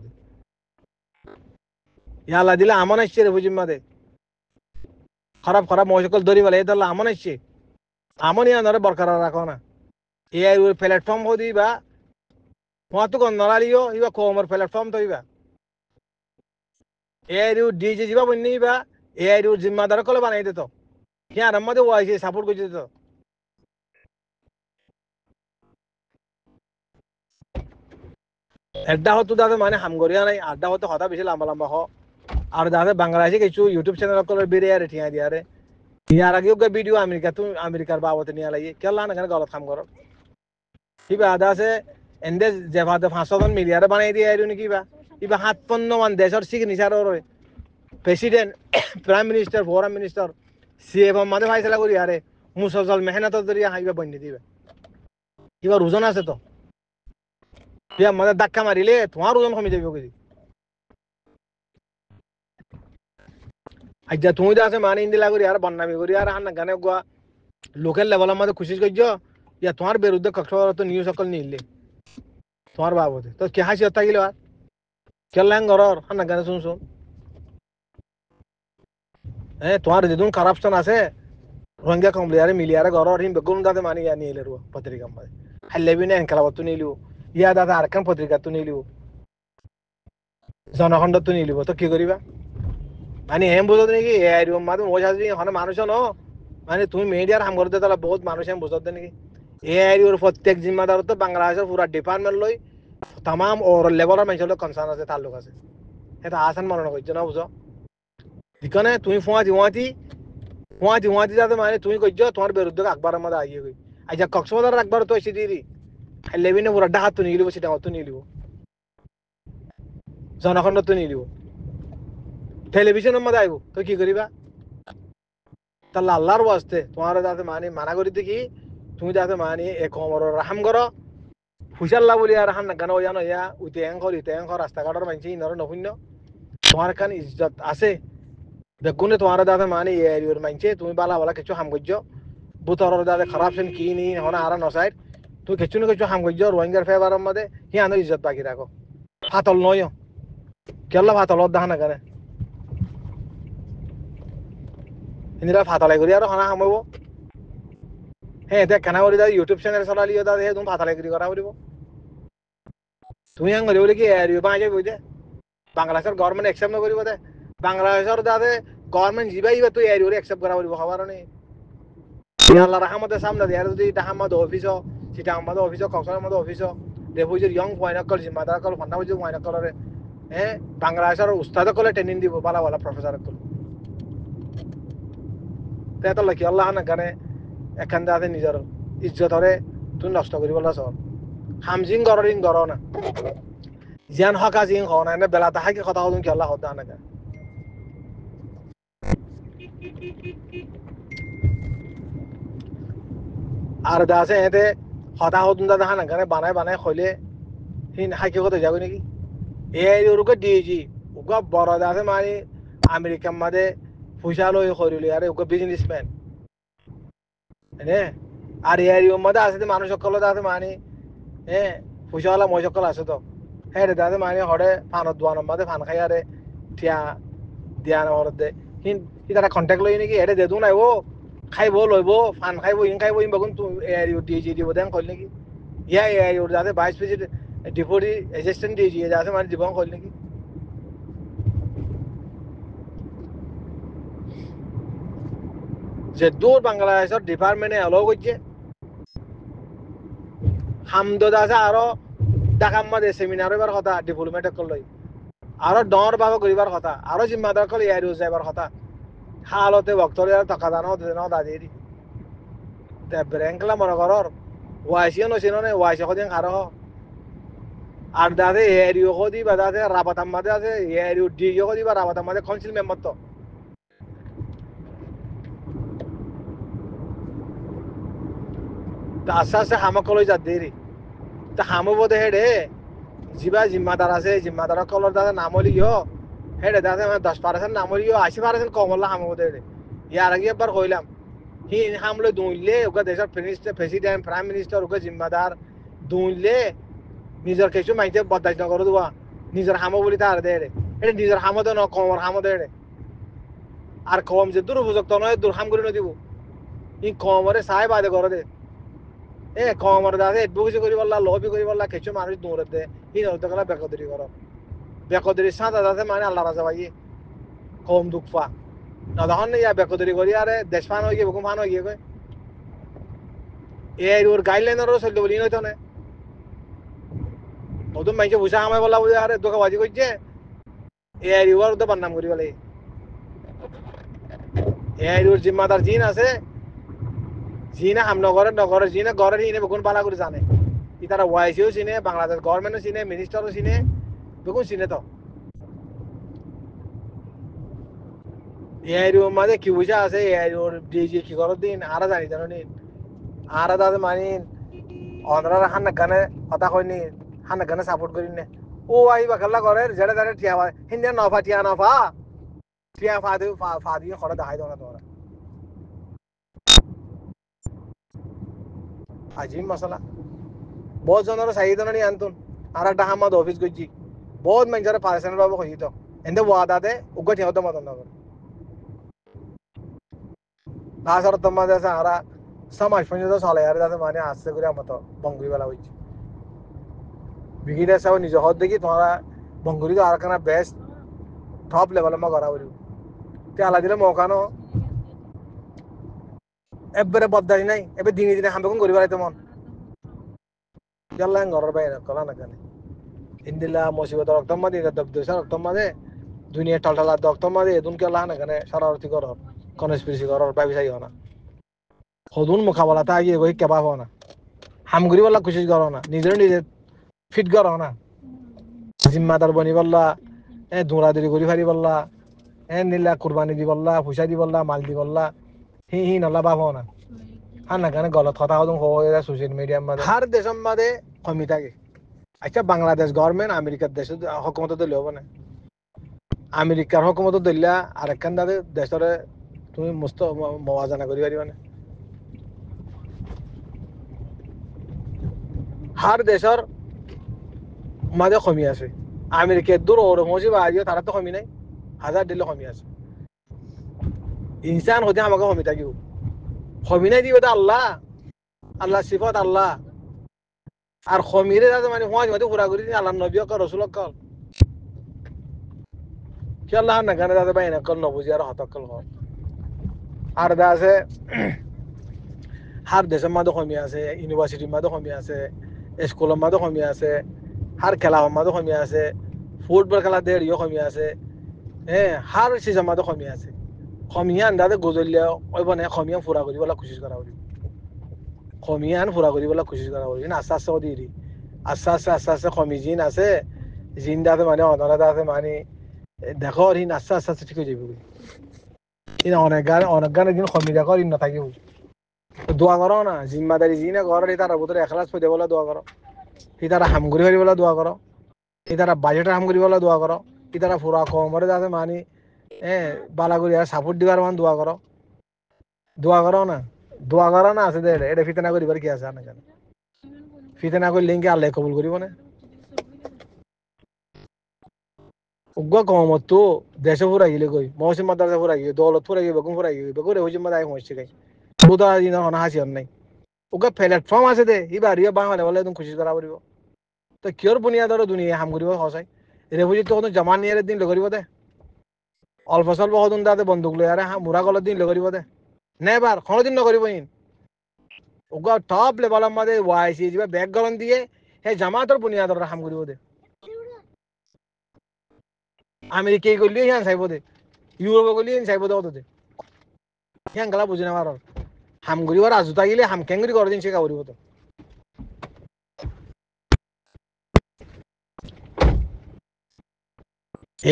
ইয়ালা দিলে আমন আসছে রেফুজির মাঝে খারাপ খারাপ মশকল ধরি বলে এই ধরলে আমন আসছে আমন ইয়া ধরে বরকরার রাখো না এআই প্ল্যাটফর্ম হো দিবা তো নলালিও ইবা কমর প্ল্যাটফর্ম তো ইবা এআই ডিজে যাবা বন্যি বা এআই জিম্মাদার কলে বানাই দিত ইয়ার মধ্যে ও আইছে সাপোর্ট করছে তো এড্ডা হতো দাদা মানে হামগরিয়া নাই আড্ডা হতো কথা বেশি লম্বা লম্বা হ আর দাদা বাংলাদেশে কিছু ইউটিউব চ্যানেল করে বেরিয়ে আর ঠিয়া দিয়া রে ইয়ার আগেও ভিডিও আমেরিকার বাবতে নিয়ে লাগিয়ে কেলা না গলত কাম করো কিবা আদা আছে এন্দে যেভাবে 500 জন মিলিয়ারে বানাই দিয়ে আইরো নাকি বা ইবা 57 মান দেশের signature president prime minister foreign minister CF মাঝে ফাইসলা করি আরে মুসলসল মেহনত ধরিয়া হাইবা বন্যে দিবে কিবা ওজন আছে তো ইয়া মাঝে ধাক্কা মারিলে তোমার ওজন কমে যাবে কি আচ্ছা তুমি তো আছে মানে ইন্দিলা করি আর বন্যামি করি আর হান্না গানে গোয়া লোকাল লেভেলের মধ্যে খুশি করছো ইয়া তোমার বিরুদ্ধে কক্সবাজার তো নিউজ সকল নিলে তোমার বাবদে তো কে হাসি থাকিল আর কেলাং ঘর হান্না গানে শুন তোমার যেদিন কারাপশন আছে রোহিঙ্গা কমলিয়ারে মিলিয়ারে ঘর হিম বেগুন দাদে মানি ইয়া নিলে রুয়া পত্রিকা মাঝে হাইলেবি না এনকালাবত তো নিলিও ইয়া দাদা আরেকখান পত্রিকা তো নিলিও জনখণ্ড তো নিলিব তো কি করিবা মানে এম বুঝত নাকি এআই মাঝে মজা আসবি হনে মানুষ ন মানে তুমি মিডিয়ার হাম করতে তাহলে বহুত মানুষ এম বুঝত নাকি এআই প্রত্যেক জিম্মাদার তো বাংলাদেশের পুরা ডিপার্টমেন্ট লই তাম ওর লেভেলের মানুষের কনসার্ন আছে তাল্লুক আছে এটা আসান মনে করছো না বুঝো এখানে তুমি ফুয়াতি যাতে মানে তুমি করছো তোমার বিরুদ্ধে আকবরের মধ্যে আইয়ে গই আচ্ছা কক্সবাজার আকবর তো এসে দিদি লেবি না পুরা ডাহাত তো নিয়ে লিব সেটা তো নিয়ে লিব জনখণ্ড তো নিয়ে লিব টেলিভিশনের মধ্যে আইব তো কি করিবা তাহলে আল্লাহর বাস্তে তোমার যাতে মানে মানা করি দেখি তুমি যাতে মানি এক কমর রাহাম করো হুশাল্লা বলি আর হান গান ওয়া নয়া উতে এঙ্কর রাস্তাঘাটের মানছি ইনর নহুন্য তোমার কান ইজ্জত আছে বেগুনে তোমার দাদা মানি এরিয়র মানছে তুমি বালা বালা কিছু হাম গজ্জ বুতর দাদা খারাপশন কি নি হনা আর নসাইড তুই কিছু না কিছু হাম গজ্জ রোহিঙ্গার ফেভারের মধ্যে হি আনো ইজ্জত বাকি রাখো ফাতল নয় কেল্লা ফাতল দাহানা গানে ইন্দিরা ফাতলাই করি আর হনা হামাবো হ্যাঁ দেখ কেনা করি দাদা ইউটিউব চ্যানেল চলালিও দাদা হে তুমি ফাতলাই করি করা করিব তুমি হাং করি বলে কি এরিও বাঁ যাই বইতে বাংলাদেশের গভর্নমেন্ট একসেপ্ট নকরিব দে বাংলাদেশের দাদে গভর্নমেন্ট যিবা ইবা তুই এরিওরে একসেপ্ট করা করিব খবর নেই আল্লাহ রাহমতের সামনে দিয়ে যদি ডাহামাদ অফিস সেটা আমাদের অফিস কক্সবাজার মধ্যে অফিস দেখুজির ইয়ং পয়নকল জিম্মাদার কল ফান্না বুঝি পয়নকলরে হ্যাঁ বাংলাদেশের উস্তাদ কলে ট্রেনিং দিব বালা বালা প্রফেসর কল তেতো লাকি আল্লাহ না গানে এখান দাদে নিজের ইজ্জতরে তুই নষ্ট করি বলা সব হামজিং গরিং গর না জিয়ান হকা জিং হও না বেলা তাহাকে কথা হলুন কি আল্লাহ হদা না আর দাসে এতে হতা হতুন দাদা হানা গানে বানায় খইলে হিন হাইকে কথা যাবে নাকি এই ওরকে দিয়েছি ওকে বড় দাসে মানে আমেরিকার মাঝে পয়সা লই করিলি আরে ওকে বিজনেসম্যান হ্যাঁ আর এই মধ্যে আছে মানুষ সকল দাসে মানে হ্যাঁ পয়সাওয়ালা মই সকল আছে তো হ্যাঁ রে দাদে মানে হরে ফানত দোয়ানোর মাঝে ফান খাই আরে টিয়া দিয়া হরে দে হিন তারা কন্ট্যাক্ট লই নাকি এটা দেদু নাই ও খাইব লইব ফান খাইব ইন বাগুন তুই এরিও ডিজি দিব দেন কইল নাকি ইয়া এরিও দাদে ভাইস প্রেসিডেন্ট ডিপুটি অ্যাসিস্ট্যান্ট ডিজি দাদে মানে জীবন কইল নাকি যে দূর বাংলাদেশের ডিপার্টমেন্টে এলাও করছে হামদ দাসে আরো ঢাকার মাঝে সেমিনার হইবার কথা ডিপ্লোমেট করলই আরো ডর বাবা করিবার কথা আরো জিম্মাদার কল এরিও যাইবার কথা হালতে বক্তরে টাকা দানো দেনো দাদি তে ব্যাংকলা মনে করর ওয়াইসিও নছিনো নে ওয়াইসি কদিন আরো আর দাদে এরিও কদি বা দাদে রাবাতাম মাঝে আছে এরিও ডিও কদি বা রাবাতাম মাঝে কাউন্সিল মেম্বার তো আস্তে আস্তে হামাকলৈ যা দেরি তা হামো বোধে হেডে যিবা জিম্মাদার আছে জিম্মাদার কলর দাদা নামলি গিয়ে হেডে দাদা 10% নামলি গিয়ে 80% কমলা হামো বোধে হেডে ইয়ার আগে একবার কইলাম হি হামলে দুইলে ওকে দেশের প্রেসিডেন্ট প্রাইম মিনিস্টার ওকে জিম্মাদার দুইলে নিজের কিছু মাইতে বদাজ নগর দেওয়া নিজের হামো বলি তার দে এটা নিজের হামো দে ন কমর হামো দে আর কম যে দূর উপযুক্ত নয় দূর হাম করে নদিব ই কমরে সাহেব বাদে করে দে এ কমর দাদে এডভোকেসি করি বললা লবি করি বললা কিছু মানুষ দৌড়ে দে ই নদী গেলা বেকদরি করো বেকদরি সাঁতা দাদে মানে আল্লাহ রাজা ভাই কম দুঃখ পা না তখন ইয়া বেকদরি করি আরে দেশ ফান হয়ে গিয়ে বুকুম ফান হয়ে গিয়ে এই ওর গাইডলাইনেরও চলতে বলি নয়তো না নতুন মাইকে বুঝা আমায় বলা বুঝে আরে দোকাবাজি করছে এই ওর তো বদনাম করি বলে এই ওর জিম্মাদার জিন আছে জিনা নগরের জিনে ঘরের ইনে বেগুন বালা করে জানে ই তারা ওয়াইসিও চিনে বাংলাদেশ গভর্নমেন্টও চিনে মিনিস্টারও চিনে বেগুন চিনে তো এই রুম মাঝে কি বুঝা আছে এই ওর ডিজি কি করো দিন আরা জানি জানো নি আরা দাদা মানি অন্ধ্রার হান্না গানে কথা কইনি হান্না গানে সাপোর্ট করি নে ও আই বাকাল্লা করে জেড়ে জেড়ে টিয়া হিন্দে নফা টিয়া ফা দিয়ে খড়া দেখাই দাও না তোমরা আজিম মশলা বহুত জনের চাহিদা নি আনতুন আর একটা হামাদ অফিস গইছি বহুত মানুষের পার্সোনাল ভাবে কইতো এন্ড ওয়াদা দে উগ্র ঠিয়া তো মতন নগর তাছাড়া তোমাদের সারা সমাজ পর্যন্ত চলে আর যাতে মানে আসছে করে মতো বঙ্গুরি বেলা হইছে বিগিনার সব নিজ হদ দেখি তোমরা বঙ্গুরি তো আর কানা বেস্ট টপ লেভেল মা করা বলি তে আলা দিলে মৌকানো এবারে বদদারি নাই এবার দিনে দিনে হামবে কোন করি বেড়াইতে মন জাল্লাহ ঘরের বাইরে কলা না কেন ইন্দিল্লা মুসিবত রক্তম মাদি দবদসা রক্তম মাদে দুনিয়া টলটলা রক্তম মাদে এদুন কে আল্লাহ না কেন শরারতি কর কনস্পিরেসি কর বাইবিসাই হনা হদুন মোকাবেলা তা আগে কই কেবা হনা হামগুরি বলা কোশিশ করো না নিজে ফিট করো না জিম্মাদার বনি বললা দৌড়াদৌড়ি করি ফারি বললা নীলা কুরবানি দি বললা পয়সা দি বললা মাল দি বললা হি নলা বাব না হান না কেন গলত কথা হদম হয়ে যায় সোশ্যাল মিডিয়ার মধ্যে হার দেশের মধ্যে কমি থাকে আচ্ছা বাংলাদেশ গভর্নমেন্ট আমেরিকার দেশে হকুমত দিলে হবে না আমেরিকার হকুমত দিল্লা আরেকখান দাদে দেশের তুমি মস্ত মওয়াজানা করি পারিবা না হার দেশের মাঝে কমি আছে আমেরিকার দূর ওর মজি বাড়িও তারা তো কমি নাই হাজার দিলে কমি আছে ইনসান হতে আমাকে কমি থাকিব কমি নাই দিবে তো আল্লাহ আল্লাহ সিফত আল্লাহ আর কমিরে যাতে মানে মাঝে মাঝে ঘোরা ঘুরি আল্লাহ নবী কল রসুল কল কি আল্লাহ না গানে যাতে বাইনা কল নবুজি আর হতকল কল আর দা আছে হার দেশের মধ্যে কমি আছে ইউনিভার্সিটির মধ্যে কমি আছে স্কুলের মধ্যে কমি আছে হার খেলার মধ্যে কমি আছে ফুটবল খেলা দেড়িও কমি আছে হ্যাঁ হার সিজন মধ্যে কমি আছে কমিয়ান দাদে গজলিয়া ওই বনে কমিয়ান ফুরা করি বলা কোশিশ করা করি কমিয়ান ফুরা করি বলা কোশিশ করা করি আস্তে আস্তে দিদি আস্তে আস্তে কমি জিন আছে জিন দাতে মানে অনরা দাতে মানে দেখো ইন আস্তে আস্তে ঠিক হয়ে যাবে ইন অনেক গানের দিন কমি দেখো ইন না থাকিব দোয়া করো না জিম্মাদারি জিনে ঘর তার ভিতরে এখলাস পেতে বলে দোয়া করো ই তারা হামগুড়ি হরি বলে দোয়া করো ই তারা বাজেটের হামগুড়ি বলে দোয়া করো ই তারা ফুরা কমরে যাতে মানি বালাগুড়ি আর সাপোর্ট দিবার মান দোয়া করো না আছে দে এটা ফিতে না করিবার কি আছে না কেন ফিতে না করলে লিঙ্কে আল্লাহ কবুল করিব না উগ্র কমত তো দেশে ফুরা গেলে কই মৌসুম মাদ্রাসা ফুরা গিয়ে দৌলত ফুরা গিয়ে বেগুন ফুরা গিয়ে বেগুন রেহুজিম মাদায় হচ্ছে গাই বুধা দিন হাসি হন নাই ওকে প্ল্যাটফর্ম আছে দে এবার ইয়ে বাংলা বলে একদম খুশি করা পড়িব তো কিয়র বুনিয়াদর দুনিয়া হাম করিব সঁচাই রেহুজি তো জামান নিয়ে দিন লগরিব দে অল্প স্বল্প হদুন দাতে বন্দুক লই আরে মুরা গলত দিন লগরিব দে নেবার কোনোদিন নকরিব ইন ওগা টপ লেভেলের মধ্যে ওয়াইসি যাবে ব্যাগ গলন দিয়ে হে জামাতর বুনিয়াদর হাম করিব দে আমেরিকা গলি হ্যাঁ চাইব দে ইউরোপ গলি চাইব দে অত দে হ্যাঁ গলা বুঝি না মারর হাম করিবার আজুতা গেলে হাম কেঙ্গুরি করে দিন সে কাবরিব তো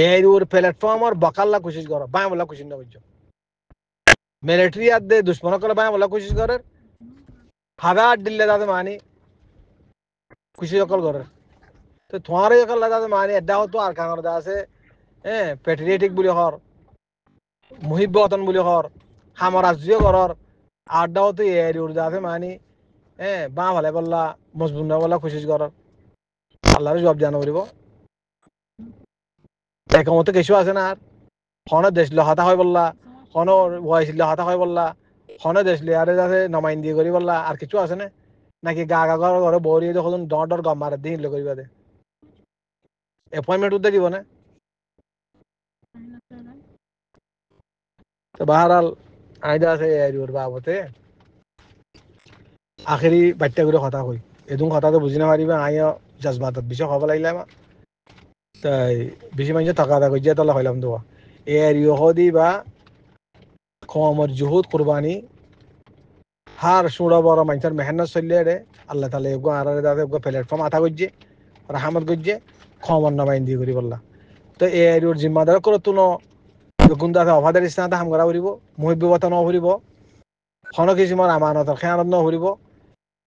এই ওর প্ল্যাটফর্ম আর বকাল্লা কোশিশ করো বায় বলা কোশিশ না বুঝছো মিলিটারি আর দে দুশ্মন করে বায় বলা কোশিশ করে হাজার দিল্লে দাদে মানি খুশি অকল করে তো তোমার অকল দাদে মানি এডা হতো আর কাঙর দা আছে পেট্রিয়টিক বুলি হর মুহিব্ব অতন বুলি হর সাম্রাজ্য ঘরর আড্ডা হতো এরি উড় দাদে মানি বাঁ ভালে বললা মজবুত না বলা কোশিশ করর আল্লাহর জবাব জানা করিব একমত কিছু আছে না আর হনে দেশ লহাতা হয় বললা হনে ওয়াইস লহাতা হয় বললা হনে দেশ লিয়ারে যাতে নমাইন্দি করি বললা আর কিছু আছে না নাকি গা গা ঘরে বরিয়ে যখন ডর গম মারে দিন লো করিবা দে এপয়েন্টমেন্ট উদ্দে দিব না তো বাহারাল আইদা আছে এরিওর বাবতে আখেরি বাচ্চা করে কথা কই এদুন কথা তো বুঝি না পারিবা আইও জজবাতত বিষয় হব লাগিলে আমার তাই বেশি মানুষ টাকা আদা করিয়া তাহলে হইলাম দোয়া এরিও হদি বা কমর জুহুদ কুরবানি হার সুড়া বড় মানুষের মেহনত চলিয়ে রে আল্লাহ তালা এগো আর দাদা এগো প্ল্যাটফর্ম আথা করছে রাহামত করছে খমর নামাইন দিয়ে করি বললা তো এ এরিওর জিম্মাদার করে তুনো গুণ দাদা অভাদের ইসলাম হাম করা ফুরিব মহিব্যবতা ন ফুরিব খন কিছুমান আমানতর খেয়ানত ন ফুরিব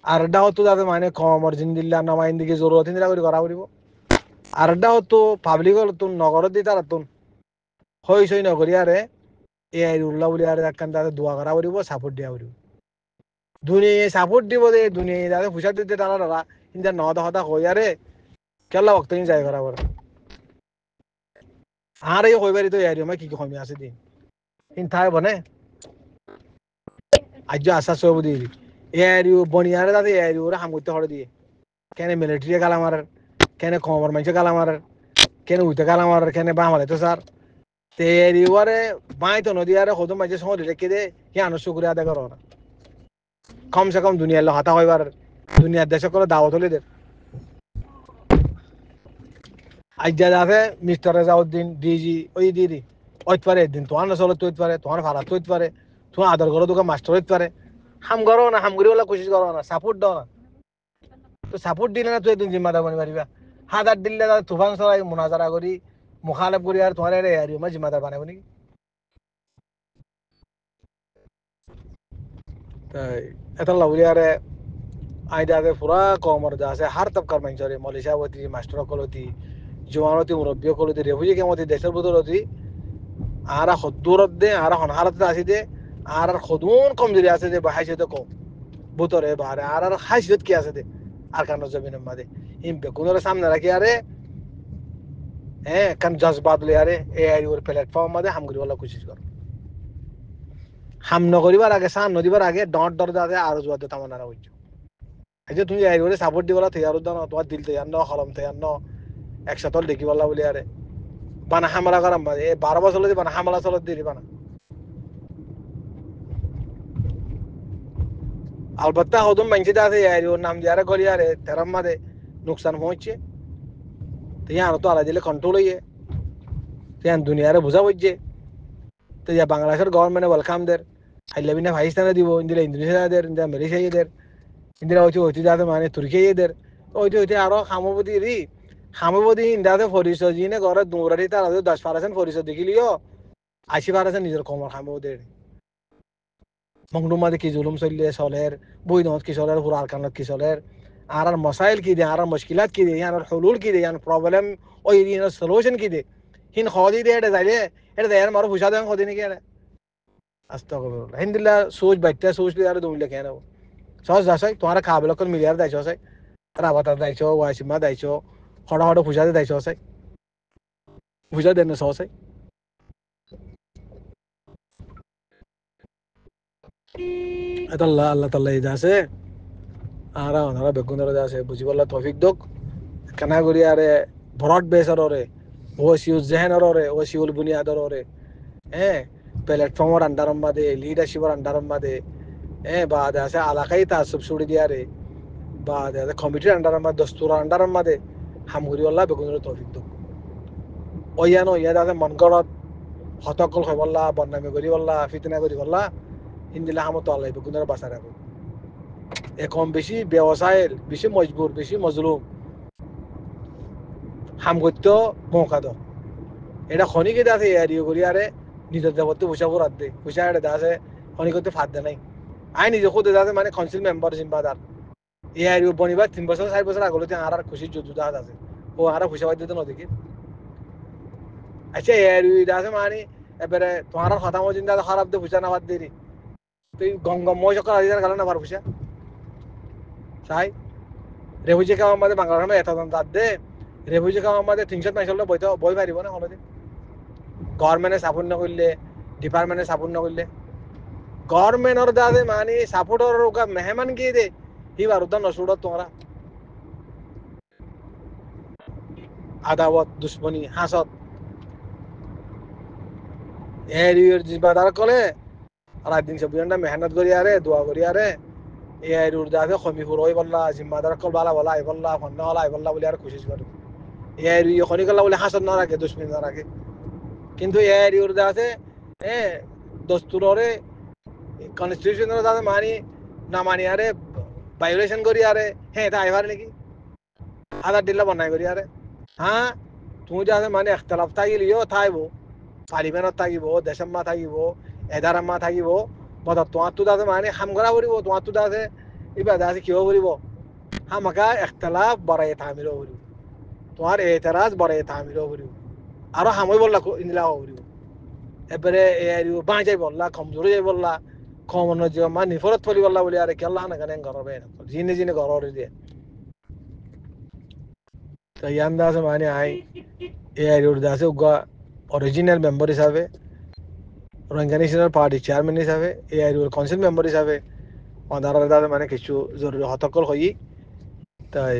আর এটা হতো দাদা মানে কমর জিন্দিল্লা নামাইন দিকে জরুরত ইন্দিরা করে করা ফুরিব আর এটা হতো পাবলিক তুন নগরত দি তারা তুন হই সই নগরী আরে এ উল্লাহ বলি আর একখান তাদের দোয়া করা ফুরিব সাপোর্ট দিয়া ফুরিব দুনিয়া সাপোর্ট দিব দে দুনিয়া দাদা ফুসার দিতে তারা দাদা কিন্তু নহতা হতা হই আরে কেলা বক্ত যাই করা বড় আর এই হইবারি তো এরিও কি কি কমি আছে দিন ইন থাই বনে আজ আশা সব দিয়ে এরিও বনিয়ারে দাদা এরিও হাম করতে হরে দিয়ে কেন মিলিটারি গালা মারার কেন কমর মানুষে গালা মারার কেন উইতে গালা মারার কেন বামালে তো স্যার তে এরিও আরে বাঁই তো নদী আরে হদম মাঝে সময় রেখে দে কে আনো শুক্রিয়া আদায় করো না কমসে কম দুনিয়ার হাতা হইবার দুনিয়ার দেশে করে দাওয়াত হলে দের আজ যা আছে মিস্টার রেজাউদ্দিন ডিজি ওই দিদি হইতে পারে একদিন তোমার নচলত হইতে পারে তোমার ভাড়াত হইতে পারে তোমার আদর করো দোকান মাস্টার হইতে পারে হাম করো না হাম করি বলা কোশিশ করো না সাপোর্ট দাও না তো সাপোর্ট দিলে না তুই একদিন জিম্মাদার বানি পারিবা হাজার দিলে তুফান চলাই মোনাজারা করি মুখালেপ করি আর তোমার এরিও জিম্মাদার বানাবো নাকি তাই এটা লাউলি আরে আইদাতে পুরা কমর যা আছে হার তবকার মানুষরে মলিশাবতী মাস্টার কলতি জওয়ানতি মুরব্বী কলতি রেফুজি কেমতি দেশের বদলতি আরা হদ্দুরত দে আরা হনহারত আসি দে আর খদুন কমজোরি আছে দে বাহাইছে কম বুতরে বারে আর হাসিয়ত কি আছে দে আর কানো জমিনের মাঝে ইম বেকুনের সামনে রাখি আরে হ্যাঁ কান জজবাত লে আরে এআই ওর প্ল্যাটফর্ম মাঝে হামগুরি বলা কোশিশ কর হাম নগরিবার আগে সান নদীবার আগে ডট ডর দাদে আর জুয়াতে তামান্না হইছো এই যে তুমি এআই ওরে সাপোর্ট দিবলা তৈয়ার উদ্দান তোমার দিল তৈয়ার ন হলম তৈয়ার ন একসাথে দেখি বলা বলি আরে বানা হামলা করাম মাঝে 12 বছর লদি বানা হামলা চলত দিলি বানা अलबत्ता होदम मंची दासे यार वो नाम दियारा गोली यार तेरम मादे नुकसान पहुंचे तो यहाँ तो आला जिले कंट्रोल ही है तो यहाँ दुनिया रे बुझा बुझे तो यहाँ बांग्लादेश गवर्नमेंट वेलकम देर हाइले बिना पाकिस्तान दिवो इंदिरा इंडोनेशिया देर इंदिरा मलेशिया देर इंदिरा होती जाते माने तुर्की देर तो होती आरो खामोबदी री खामोबदी इंदिरा से फरिसो जी ने गौरव दूरारी तार 10% फरिसो देखी लियो 80% निजर कमर खामोबदी মংডুমাদে কি জুলুম চললে চলের বৈদত কি চলের হুরার কানত কি চলের আর মসাইল কি দে আর মুশকিলাত কি দে আর হুলুল কি দে আর প্রবলেম ওই দিন সলিউশন কি দে হিন খদি দে এটা যাইলে এটা দেয়ার মারো ফুসা দেন খদি নি কেন আস্তাগফিরুল্লাহ হিন্দিল্লাহ সোচ বাইতে সোচ লি আর দুমিলে কেন সহজ যাসাই তোমার কাবিল কল মিলিয়ার দাইছো আছে রাবাতা দাইছো ওয়াসিমা দাইছো হড়া হড়া ফুসা দে দাইছো আছে ফুসা দেন সহজ এটা আল্লাহ আল্লাহ তাআলা এই আছে আর ওনারা বেগুন ধরে আছে বুঝি বললা তৌফিক দক কানা করি আরে ব্রড বেসর ওরে ও সিউ জেহেনর ওরে ও সিউল বুনিয়াদর ওরে হ্যাঁ প্ল্যাটফর্মর আন্ডারম মাদে লিডারশিপর আন্ডারম মাদে হ্যাঁ বা আছে আলাকাই তাসব ছুড়ি দিয়ারে বা আছে কমিটির আন্ডারম মাদে দস্তুর আন্ডারম মাদে হামগুরি আল্লাহ বেগুন ধরে তৌফিক দক ওয়ানো ইয়া আছে মনগরত হতকল হয় বললা বদনামি করি বললা ফিতনা করি বললা হিন্দিলা হামত আল্লাহ বেগুন ধরে বাঁচা রাখো এখন বেশি ব্যবসায়ের বেশি মজবুর বেশি মজলুম হামগত্য মৌকা দ এটা খনিকে দাসে এরিও করি আরে নিজের দেবত্ব পয়সা করার দে পয়সা এটা দাসে খনি করতে ফাঁদ দে নাই আই নিজে খুদ দাসে মানে কাউন্সিল মেম্বার জিম্বাদার এ এরিও বনিবার 3 বছর 4 বছর আগলতে আর খুশি যুদ্ধ দাস আছে ও আর পয়সা বাদ দিতে নদীকে আচ্ছা এ এরিও দাসে মানে এবারে তোমার কথা মো জিন্দা খারাপ দে পয়সা না বাদ দেরি তুই গম গম মই সকাল আদিদার গেল না বার পয়সা চাই রেফিউজি কাম আমাদের বাংলাদেশে এত দাঁত দে রেফিউজি কাম আমাদের 300 মাইসলে বই পারিব না হলদে গভর্নমেন্টে সাপোর্ট না করলে ডিপার্টমেন্টে সাপোর্ট না করলে গভর্নমেন্টর দাদে মানে সাপোর্টর ওকা মেহমান কি দে হি বারুদা নসুড় তোমরা আদাওয়াত দুশ্মনী হাসত এরিয়র জিবাদার কলে রাত দিন 24 ঘন্টা মেহনত করি আরে দোয়া করি আরে এরিয়র দাদে খমি ফুরই বললা জিম্মাদার কল বালা বলা আই বললা ফন্না বলা আই বললা বলি আর কোশিশ করো এরিয় খনি কল্লা বলে হাসত না রাখে দুশ্মনী না রাখে কিন্তু এরিয়র দাদে দস্তুরে কনস্টিটিউশনের দাদে মানি না মানি আরে ভায়োলেশন করি আরে হ্যাঁ এটা আইবার নাকি আধার দিল্লা বনাই করি আরে হ্যাঁ তুমি যাতে মানে এখতলাফ থাকিলিও থাইব পার্লিমেন্টত থাকিব দেশম্মা থাকিব এদারাম্মা থাকিব মত তোমার তো দাদে মানে হাম করা করিব তোমার তো দাদে এবার দাদে কিয় করিব হামাকা এখতলাফ বড়াই তামিল করিব তোমার এতরাজ বড়াই তামিল করিব আরো হামই বললা ইনলা করিব এবারে এরিও বাঁচাই বললা কমজোরি যাই বললা কমন যে মা নিফরত পড়ি বললা বলি আরে কেল্লা না কেন গরবে জিনে জিনে গরর দিয়ে তো ইয়ান দাস মানে আই এরিওর দাসে উগা অরিজিনাল মেম্বার হিসাবে রোহিঙ্গা ন্যাশনাল পার্টি চেয়ারম্যান হিসাবে এরিওর কাউন্সিল মেম্বার হিসাবে অন্ধার দাদে মানে কিছু জরুরি হতকল হই তাই